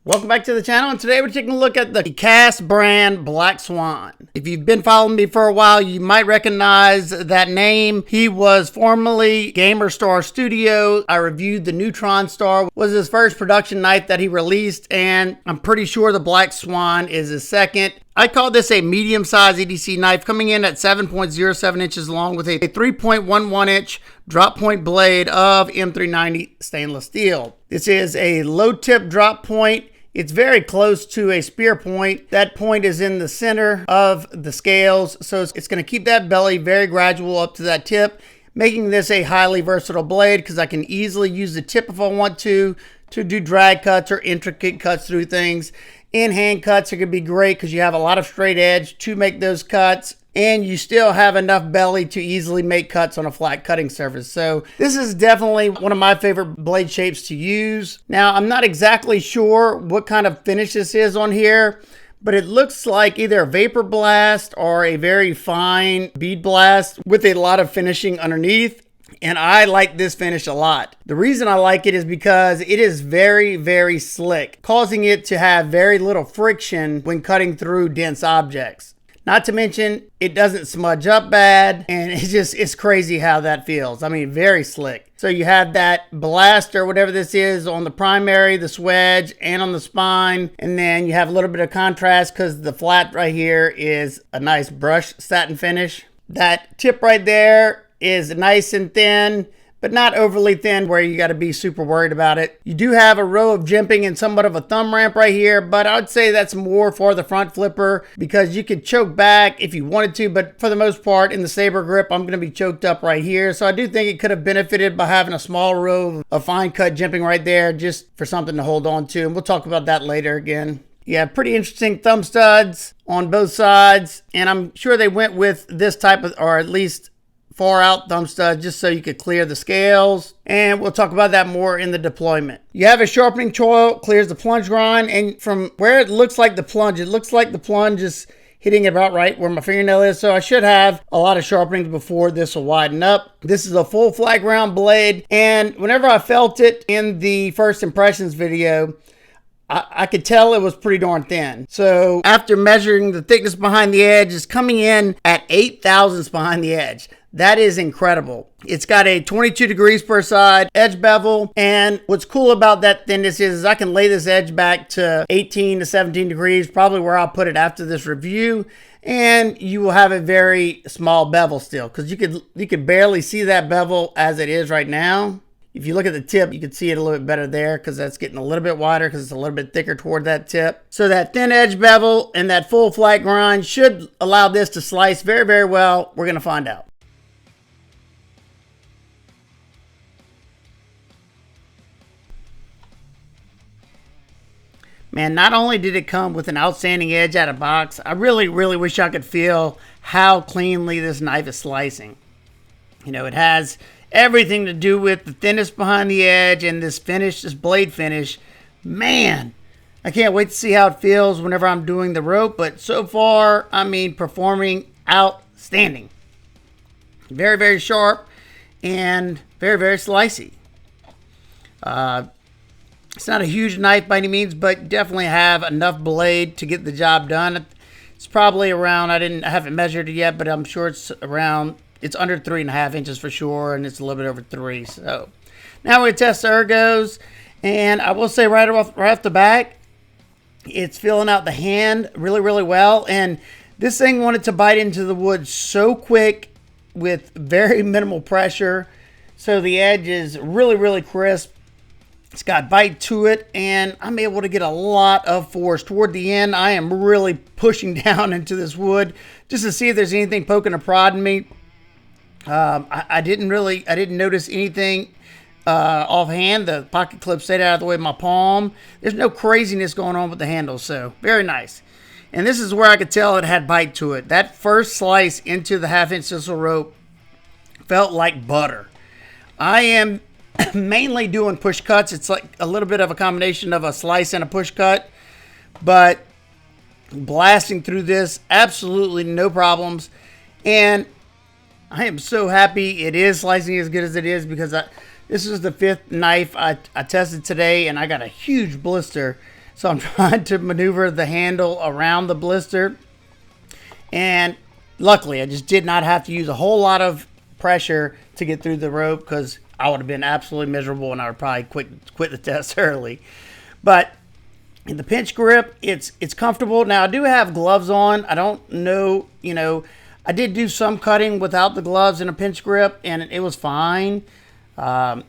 Welcome back to the channel, and today we're taking a look at the Kass brand Black Swan. If you've been following me for a while, you might recognize that name. He was formerly Gamer Star Studio. I reviewed the Neutron Star, was his first production knife that he released, and I'm pretty sure the Black Swan is his second. I call this a medium-sized EDC knife, coming in at 7.07 inches long with a 3.11 inch drop point blade of M390 stainless steel. This is a low tip drop point. It's very close to a spear point. That point is in the center of the scales, so it's going to keep that belly very gradual up to that tip, making this a highly versatile blade because I can easily use the tip if I want to do drag cuts or intricate cuts through things. In hand cuts, it could be great because you have a lot of straight edge to make those cuts, and you still have enough belly to easily make cuts on a flat cutting surface. So this is definitely one of my favorite blade shapes to use. Now, I'm not exactly sure what kind of finish this is on here, but it looks like either a vapor blast or a very fine bead blast with a lot of finishing underneath. And I like this finish a lot. The reason I like it is because it is very, very slick, causing it to have very little friction when cutting through dense objects. Not to mention, it doesn't smudge up bad, and it's crazy how that feels. I mean, very slick. So you have that blast or whatever this is on the primary, the swedge, and on the spine. And then you have a little bit of contrast because the flat right here is a nice brushed satin finish. That tip right there is nice and thin, but not overly thin where you got to be super worried about it. You do have a row of jimping and somewhat of a thumb ramp right here, but I would say that's more for the front flipper because you could choke back if you wanted to, but for the most part in the saber grip, I'm going to be choked up right here. So I do think it could have benefited by having a small row of fine cut jimping right there just for something to hold on to. And we'll talk about that later again. Yeah, pretty interesting thumb studs on both sides, and I'm sure they went with this type of, or at least far out thumb studs just so you could clear the scales, and we'll talk about that more in the deployment. You have a sharpening choil, clears the plunge grind, and from where it looks like the plunge, it looks like the plunge is hitting about right where my fingernail is, so I should have a lot of sharpening before this will widen up. This is a full flat ground blade, and whenever I felt it in the first impressions video, I could tell it was pretty darn thin. So after measuring the thickness behind the edge, it's coming in at 8 thousandths behind the edge. That is incredible. It's got a 22 degrees per side edge bevel, and what's cool about that thinness is I can lay this edge back to 18 to 17 degrees, probably where I'll put it after this review, and you will have a very small bevel still because you could barely see that bevel as it is right now. If you look at the tip, you can see it a little bit better there because that's getting a little bit wider because it's a little bit thicker toward that tip. So that thin edge bevel and that full flat grind should allow this to slice very, very well. We're going to find out. Man, not only did it come with an outstanding edge out of box, I really, really wish I could feel how cleanly this knife is slicing. You know, it has everything to do with the thinness behind the edge and this finish, this blade finish. Man, I can't wait to see how it feels whenever I'm doing the rope, but so far, I mean, performing outstanding. Very, very sharp and very, very slicey. It's not a huge knife by any means, but definitely have enough blade to get the job done. It's probably around, I haven't measured it yet, but I'm sure it's around, it's under 3.5 inches for sure, and it's a little bit over 3. So now we're going to test the ergos, and I will say right off the back, it's filling out the hand really, really well. And this thing wanted to bite into the wood so quick with very minimal pressure. So the edge is really, really crisp. It's got bite to it, and I'm able to get a lot of force. Toward the end, I am really pushing down into this wood just to see if there's anything poking or prodding me. I didn't notice anything offhand. The pocket clip stayed out of the way of my palm. There's no craziness going on with the handle, so very nice. And this is where I could tell it had bite to it. That first slice into the 1/2 inch sisal rope felt like butter. I am mainly doing push cuts. It's like a little bit of a combination of a slice and a push cut, but blasting through this, absolutely no problems. And I am so happy it is slicing as good as it is because this is the 5th knife I tested today, and I got a huge blister So I'm trying to maneuver the handle around the blister. And luckily, I just did not have to use a whole lot of pressure to get through the rope, because I would have been absolutely miserable and I would probably quit the test early. But in the pinch grip, it's comfortable. Now, I do have gloves on. I don't know, I did do some cutting without the gloves in a pinch grip, and it was fine. I'm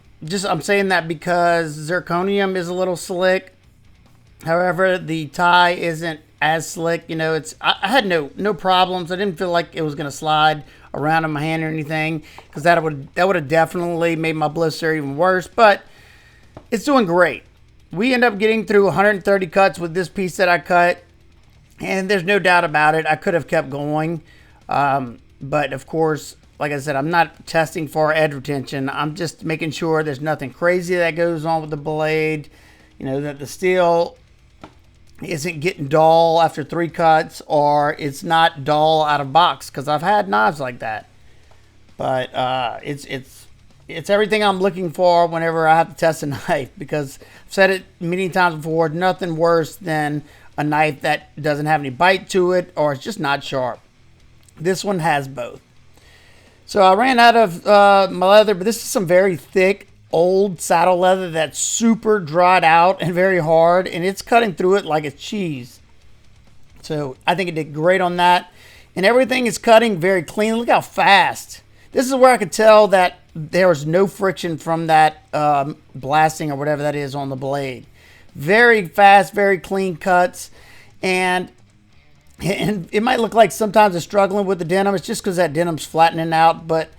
saying that because zirconium is a little slick. However, the tie isn't as slick. I had no problems. I didn't feel like it was going to slide around in my hand or anything, because that would have definitely made my blister even worse. But it's doing great. We end up getting through 130 cuts with this piece that I cut, and there's no doubt about it, I could have kept going. But of course, like I said, I'm not testing for edge retention. I'm just making sure there's nothing crazy that goes on with the blade, that the steel isn't getting dull after 3 cuts, or it's not dull out of box, because I've had knives like that. But it's everything I'm looking for whenever I have to test a knife, because I've said it many times before, nothing worse than a knife that doesn't have any bite to it, or it's just not sharp. This one has both. So I ran out of my leather, but this is some very thick, old saddle leather that's super dried out and very hard, and it's cutting through it like it's cheese. So I think it did great on that. And everything is cutting very clean. Look how fast. This is where I could tell that there was no friction from that blasting or whatever that is on the blade. Very fast, very clean cuts. And it might look like sometimes it's struggling with the denim. It's just because that denim's flattening out, but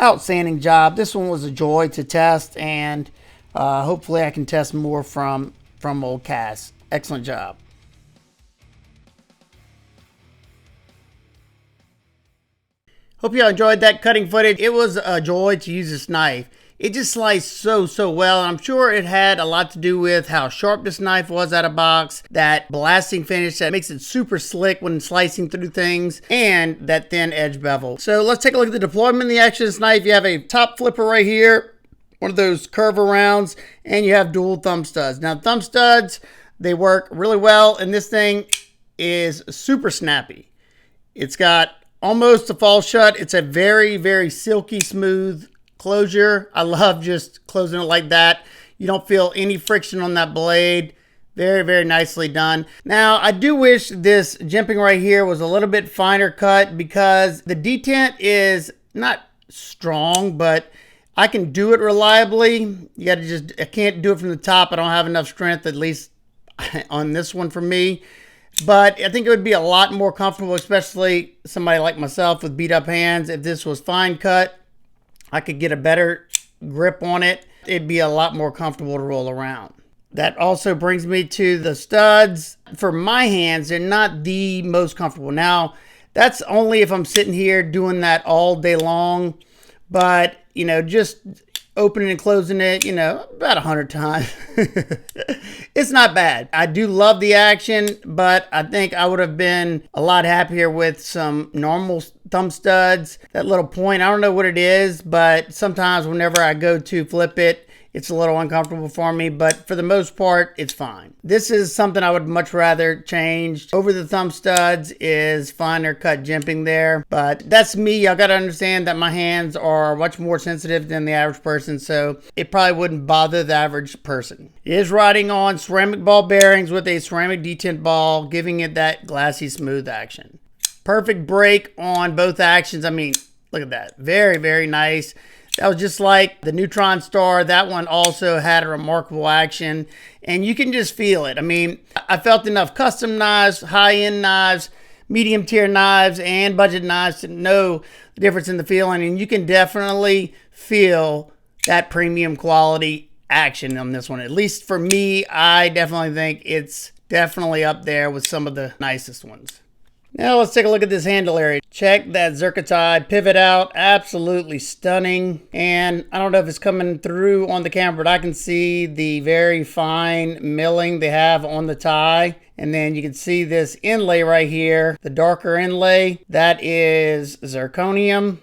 outstanding job. This one was a joy to test, and hopefully I can test more from old Kass. Excellent job. Hope you all enjoyed that cutting footage. It was a joy to use this knife. It just sliced so well. And I'm sure it had a lot to do with how sharp this knife was out of box, that blasting finish that makes it super slick when slicing through things, and that thin edge bevel. So let's take a look at the deployment in the action of this knife. You have a top flipper right here, one of those curve arounds, and you have dual thumb studs. Now, thumb studs, they work really well, and this thing is super snappy. It's got almost a fall shut. It's a very silky smooth closure. I love just closing it like that. You don't feel any friction on that blade. Very nicely done. Now, I do wish this jimping right here was a little bit finer cut, because the detent is not strong, but I can do it reliably. I can't do it from the top. I don't have enough strength, at least on this one for me. But I think it would be a lot more comfortable, especially somebody like myself with beat up hands. If this was fine cut, I could get a better grip on it. It'd be a lot more comfortable to roll around. That also brings me to the studs. For my hands, they're not the most comfortable. Now, that's only if I'm sitting here doing that all day long. But, just opening and closing it, about 100 times. It's not bad. I do love the action, but I think I would have been a lot happier with some normal thumb studs. That little point, I don't know what it is, but sometimes whenever I go to flip it, it's a little uncomfortable for me, but for the most part, it's fine. This is something I would much rather change over the thumb studs, is finer cut jimping there. But that's me. Y'all got to understand that my hands are much more sensitive than the average person, so it probably wouldn't bother the average person. It is riding on ceramic ball bearings with a ceramic detent ball, giving it that glassy smooth action. Perfect break on both actions. I mean, look at that. Very nice. That was just like the Neutron Star. That one also had a remarkable action, and you can just feel it. I mean, I felt enough custom knives, high-end knives, medium tier knives, and budget knives to know the difference in the feeling, and you can definitely feel that premium quality action on this one. At least for me, I definitely think it's definitely up there with some of the nicest ones. Now let's take a look at this handle area. Check that zircotide pivot out. Absolutely stunning. And I don't know if it's coming through on the camera, but I can see the very fine milling they have on the tie. And then you can see this inlay right here, the darker inlay. That is zirconium.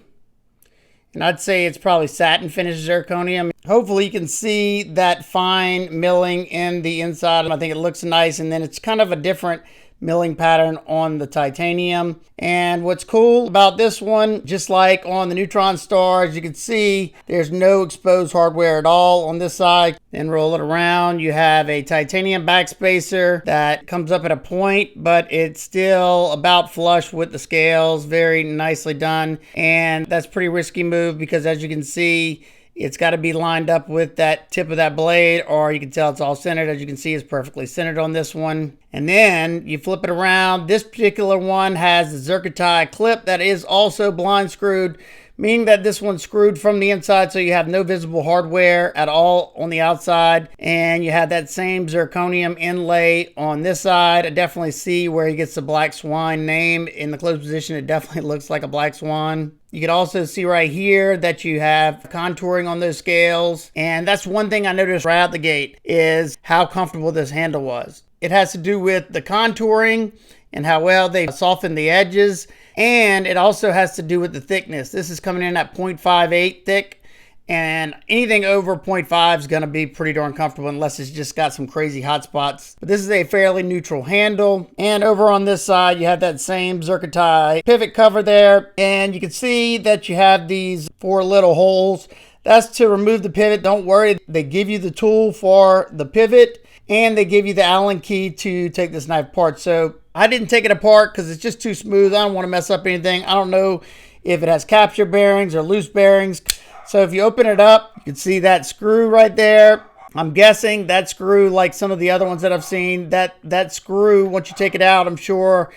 And I'd say it's probably satin finished zirconium. Hopefully you can see that fine milling in the inside. I think it looks nice, and then it's kind of a different milling pattern on the titanium. And what's cool about this one, just like on the Neutron Star, as you can see, there's no exposed hardware at all on this side. Then roll it around, you have a titanium backspacer that comes up at a point, but it's still about flush with the scales. Very nicely done. And that's a pretty risky move because, as you can see, it's got to be lined up with that tip of that blade, or you can tell it's all centered. As you can see, it's perfectly centered on this one. And then you flip it around. This particular one has the zirconia clip that is also blind screwed, meaning that this one's screwed from the inside, so you have no visible hardware at all on the outside. And you have that same zirconium inlay on this side. I definitely see where he gets the Black Swan name. In the closed position, it definitely looks like a Black Swan. You can also see right here that you have contouring on those scales. And that's one thing I noticed right out the gate, is how comfortable this handle was. It has to do with the contouring and how well they soften the edges. And it also has to do with the thickness. This is coming in at 0.58 thick. And anything over 0.5 is going to be pretty darn comfortable, unless it's just got some crazy hot spots. But this is a fairly neutral handle. And over on this side, you have that same zirconia pivot cover there. And you can see that you have these 4 little holes. That's to remove the pivot. Don't worry, they give you the tool for the pivot, and they give you the Allen key to take this knife apart. So I didn't take it apart because it's just too smooth. I don't want to mess up anything. I don't know if it has capture bearings or loose bearings. So if you open it up, you can see that screw right there. I'm guessing that screw, like some of the other ones that I've seen, that screw, once you take it out, I'm sure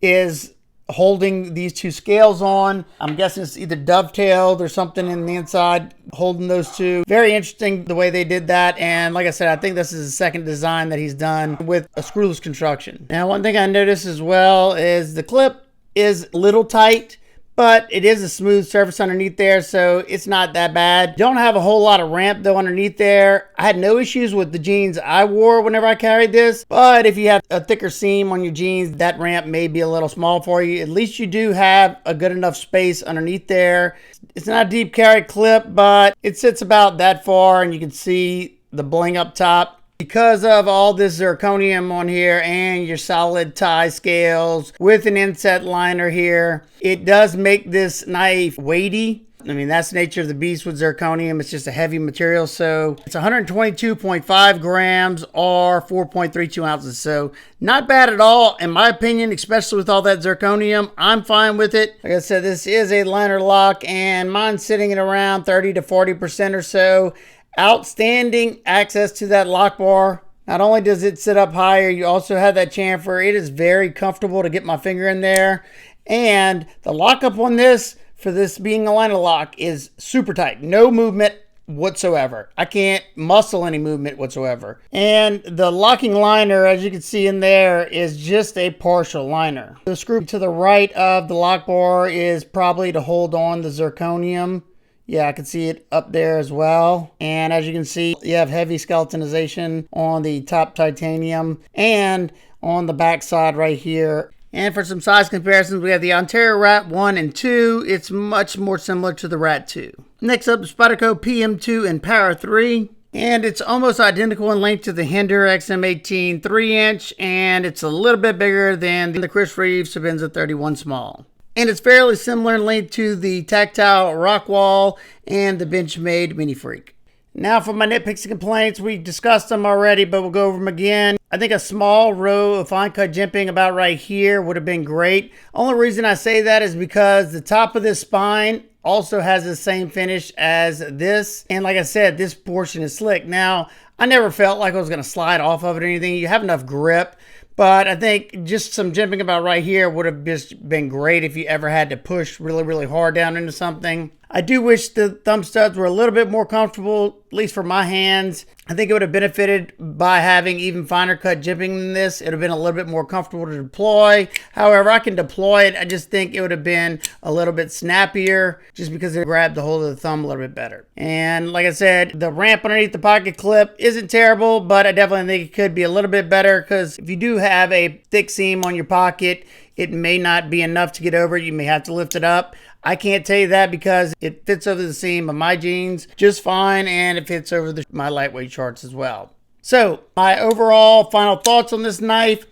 is holding these 2 scales on. I'm guessing it's either dovetailed or something in the inside holding those 2. Very interesting the way they did that. And like I said, I think this is the second design that he's done with a screwless construction. Now, one thing I noticed as well is the clip is a little tight, but it is a smooth surface underneath there, so it's not that bad. Don't have a whole lot of ramp though underneath there. I had no issues with the jeans I wore whenever I carried this, but if you have a thicker seam on your jeans, that ramp may be a little small for you. At least you do have a good enough space underneath there. It's not a deep carry clip, but it sits about that far, and you can see the bling up top. Because of all this zirconium on here and your solid tie scales with an inset liner here, it does make this knife weighty. I mean, that's the nature of the beast with zirconium. It's just a heavy material. So it's 122.5 grams or 4.32 ounces. So not bad at all, in my opinion, especially with all that zirconium. I'm fine with it. Like I said, this is a liner lock, and mine's sitting at around 30 to 40% or so. Outstanding access to that lock bar. Not only does it sit up higher, you also have that chamfer. It is very comfortable to get my finger in there. And the lockup on this, for this being a liner lock, is super tight. No movement whatsoever. I can't muscle any movement whatsoever. And the locking liner, as you can see in there, is just a partial liner. The screw to the right of the lock bar is probably to hold on the zirconium. Yeah, I can see it up there as well. And as you can see, you have heavy skeletonization on the top titanium and on the back side right here. And for some size comparisons, we have the Ontario Rat 1 and 2. It's much more similar to the Rat 2. Next up, the Spyderco PM2 and Power 3. And it's almost identical in length to the Hinder XM18 3-inch. And it's a little bit bigger than the Chris Reeve Sabenza 31 small. And it's fairly similar in length to the Tactile Rockwall and the Benchmade Mini Freak. Now for my nitpicks and complaints, we discussed them already, but we'll go over them again. I think a small row of fine cut jimping about right here would have been great. Only reason I say that is because the top of this spine also has the same finish as this. And like I said, this portion is slick. Now, I never felt like I was going to slide off of it or anything. You have enough grip. But I think just some jimping about right here would have just been great if you ever had to push really, really hard down into something. I do wish the thumb studs were a little bit more comfortable, at least for my hands. I think it would have benefited by having even finer cut jimping than this. It would have been a little bit more comfortable to deploy. However, I can deploy it. I just think it would have been a little bit snappier just because it grabbed the hold of the thumb a little bit better. And like I said, the ramp underneath the pocket clip isn't terrible, but I definitely think it could be a little bit better because if you do have a thick seam on your pocket, it may not be enough to get over it. You may have to lift it up. I can't tell you that because it fits over the seam of my jeans just fine, and it fits over my lightweight shorts as well. So my overall final thoughts on this knife: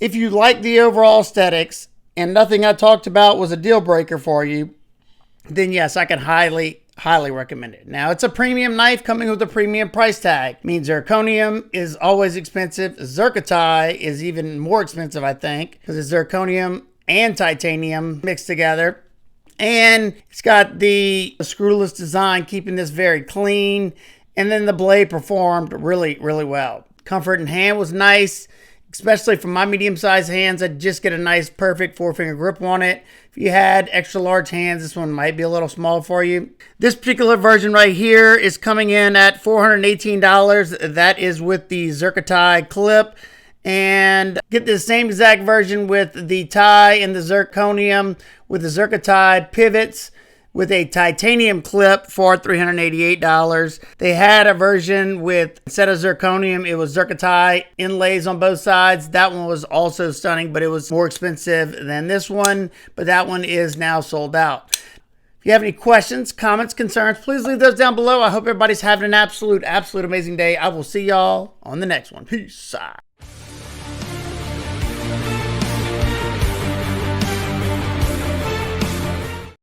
if you like the overall aesthetics and nothing I talked about was a deal breaker for you, then yes, I can highly recommend it. Now, it's a premium knife coming with a premium price tag. It means zirconium is always expensive. Zircotite is even more expensive, I think, because it's zirconium and titanium mixed together. And it's got the screwless design, keeping this very clean. And then the blade performed really well. Comfort in hand was nice, especially for my medium-sized hands. I'd just get a nice, perfect 4-finger grip on it. If you had extra large hands, this one might be a little small for you. This particular version right here is coming in at $418. That is with the Zircotite clip. And get the same exact version with the tie and the zirconium with the Zircotite pivots with a titanium clip for $388. They had a version with, instead of zirconium, it was Zircotite inlays on both sides. That one was also stunning, but it was more expensive than this one. But that one is now sold out. If you have any questions, comments, concerns, please leave those down below. I hope everybody's having an absolute amazing day. I will see y'all on the next one. Peace out.